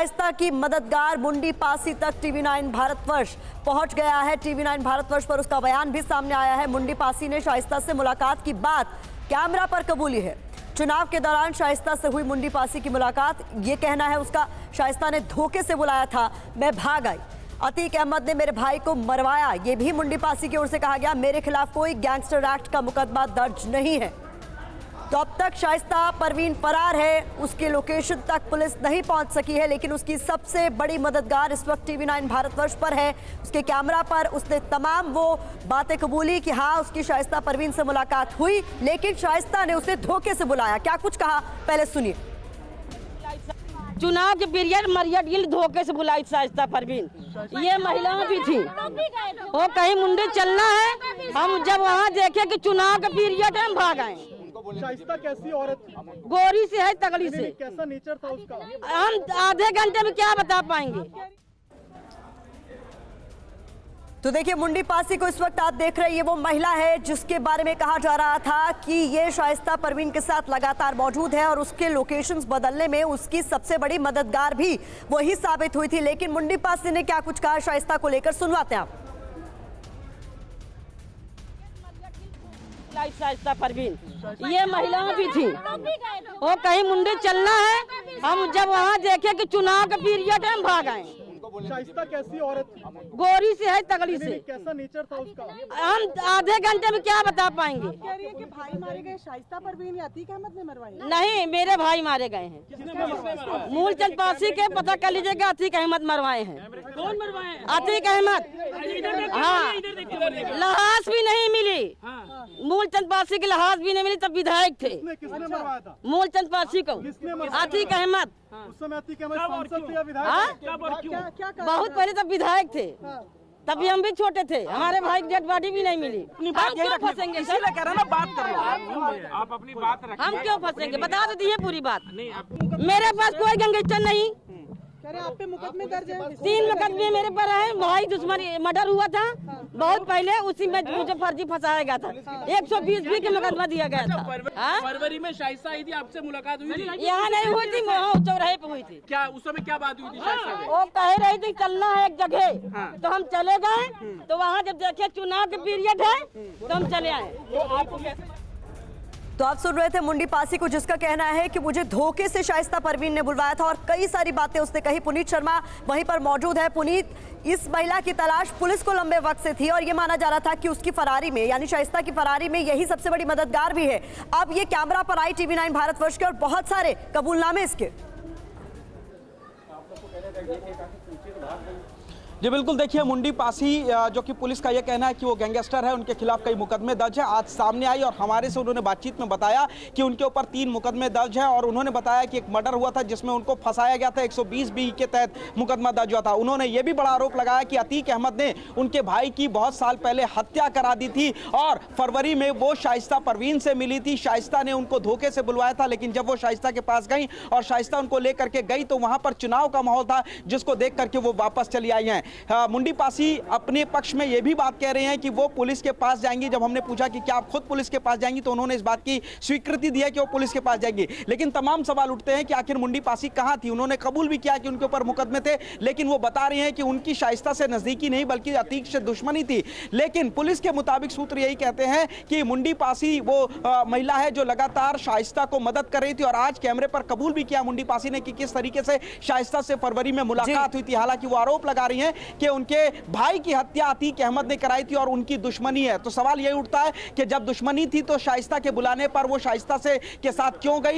शाइस्ता की मददगार मुंडी पासी तक TV9 भारतवर्ष पहुंच गया है। TV9 भारतवर्ष पर उसका बयान भी सामने आया है। मुंडी पासी ने शाइस्ता से मुलाकात की बात कैमरा पर कबूली है। चुनाव के दौरान शाइस्ता से हुई मुंडी पासी की मुलाकात, ये कहना है उसका, शाइस्ता ने धोखे से बुलाया था, मैं भाग आई। अतीक अहमद ने मेरे भाई को मरवाया, ये भी मुंडी पासी की ओर से कहा गया। मेरे खिलाफ कोई गैंगस्टर एक्ट का मुकदमा दर्ज नहीं है। तो अब तक शाइस्ता परवीन फरार है, उसके लोकेशन तक पुलिस नहीं पहुंच सकी है, लेकिन उसकी सबसे बड़ी मददगार इस वक्त TV9 भारतवर्ष पर है। उसके कैमरा पर उसने तमाम वो बातें कबूली कि हाँ उसकी शाइस्ता परवीन से मुलाकात हुई, लेकिन शाइस्ता ने उसे धोखे से बुलाया। क्या कुछ कहा, पहले सुनिए। चुनाव के पीरियड मरिया डील धोखे से बुलाई शाइस्ता परवीन, ये महिलाएं भी थी। वो कहीं मुंडी चलना है, हम जब वहाँ देखे कि चुनाव का पीरियड है, हम भाग आए। शाइस्ता कैसी औरत थी? गोरी से है, तगड़ी से। कैसा नेचर था उसका? हम आधे घंटे में क्या बता पाएंगे। तो देखिए, मुंडी पासी को इस वक्त आप देख रहे हैं, ये वो महिला है जिसके बारे में कहा जा रहा था कि ये शाइस्ता परवीन के साथ लगातार मौजूद है और उसके लोकेशंस बदलने में उसकी सबसे बड़ी मददगार भी वही साबित हुई थी। लेकिन मुंडी पासी ने क्या कुछ कहा शाइस्ता को लेकर, सुनवाते हैं आप। शाइस्ता परवीन, ये महिलाएं भी थी। वो कहीं मुंडी चलना है, हम जब वहाँ देखे कि चुनाव का पीरियड है, हम भाग आए। शाइस्ता कैसी औरत थी? गोरी से है, तगड़ी से। कैसा नेचर था उसका? हम आधे घंटे में क्या बता पाएंगे। कह रही है कि भाई मारे गए शाइस्ता परवीन या अतीक अहमद ने मरवाए? नहीं, मेरे भाई मारे गए हैं। मूलचंद पासी के पता कर लीजिएगा, अतीक अहमद मरवाए हैं। कौन मरवाए? अतीक अहमद, हाँ। लहास भी नहीं मिली, मूलचंद पासी की लहास भी नहीं मिली, तब विधायक थे। किसने मरवाया था? मूलचंद पासी को, अतीक अहमद। उस समय अतीक अहमद सांसद थे या विधायक? हाँ? क्या बहुत पहले तब विधायक थे, तभी हम भी छोटे थे, हमारे भाई की डेड बॉडी भी नहीं मिली। हम क्यों फंसेंगे सर? आप अपनी बात रखिए। हम क्यों फंसेंगे, बता तो दिए पूरी बात। मेरे पास कोई गैंगस्टर नहीं। कह रहे आप पे मुकदमे दर्ज है? 3 मुकदमे मेरे पर है। भाई दुश्मन मर्डर हुआ था बहुत पहले, उसी में मुझे फर्जी फंसाया गया था। 120 भी के मुकदमा दिया गया था। फरवरी में शाइस्ता आई थी, आपसे मुलाकात हुई थी? यहाँ नहीं हुई थी, वहाँ चौराहे पे हुई थी। क्या उस समय क्या बात हुई थी शाइस्ता से? वो कह रही थी चलना है एक जगह, तो हम चले गए। तो वहाँ जब देखे चुनाव के पीरियड है, तो हम चले आए। तो आपको कैसे? तो आप सुन रहे थे मुंडी पासी को, जिसका कहना है कि मुझे धोखे से शाइस्ता परवीन ने बुलवाया था और कई सारी बातें उसने कही। पुनीत शर्मा वहीं पर मौजूद है। पुनीत, इस महिला की तलाश पुलिस को लंबे वक्त से थी और ये माना जा रहा था कि उसकी फरारी में, यानी शाइस्ता की फरारी में यही सबसे बड़ी मददगार भी है। अब ये कैमरा पर आई TV9 भारतवर्ष के और बहुत सारे कबूलनामे इसके। जी बिल्कुल, देखिए मुंडी पासी जो कि पुलिस का यह कहना है कि वो गैंगस्टर है, उनके खिलाफ कई मुकदमे दर्ज है, आज सामने आई और हमारे से उन्होंने बातचीत में बताया कि उनके ऊपर 3 मुकदमे दर्ज है और उन्होंने बताया कि एक मर्डर हुआ था जिसमें उनको फंसाया गया था, 120 बी के तहत मुकदमा दर्ज हुआ था। उन्होंने ये भी बड़ा आरोप लगाया कि अतीक अहमद ने उनके भाई की बहुत साल पहले हत्या करा दी थी और फरवरी में वो शाइस्ता परवीन से मिली थी। शाइस्ता ने उनको धोखे से बुलवाया था, लेकिन जब वो शाइस्ता के पास गई और शाइस्ता उनको लेकर के गई तो वहां पर चुनाव का माहौल था, जिसको देख करके वो वापस चली आई हैं। मुंडी पासी अपने पक्ष में यह भी बात कह रहे हैं कि वो पुलिस के पास जाएंगी। जब हमने पूछा कि क्या आप खुद पुलिस के पास जाएंगी, तो उन्होंने इस बात की स्वीकृति दी है कि वो पुलिस के पास जाएंगी। लेकिन तमाम सवाल उठते हैं कि आखिर मुंडी पासी कहां थी। उन्होंने कबूल भी किया कि उनके ऊपर मुकदमे थे, लेकिन वो बता रहे हैं कि उनकी शाइस्ता से नजदीकी नहीं बल्कि अतीक से दुश्मनी थी। लेकिन पुलिस के मुताबिक सूत्र यही कहते हैं कि मुंडी पासी वो महिला है जो लगातार शाइस्ता को मदद कर रही थी और आज कैमरे पर कबूल भी किया मुंडी पासी ने कि किस तरीके से शाइस्ता से फरवरी में मुलाकात हुई थी। हालांकि वो आरोप लगा रही हैं कि उनके भाई की हत्या अतीक अहमद ने कराई थी और उनकी दुश्मनी है। तो सवाल यही उठता है कि जब दुश्मनी थी तो शाइस्ता के बुलाने पर वो शाइस्ता से के साथ क्यों गई,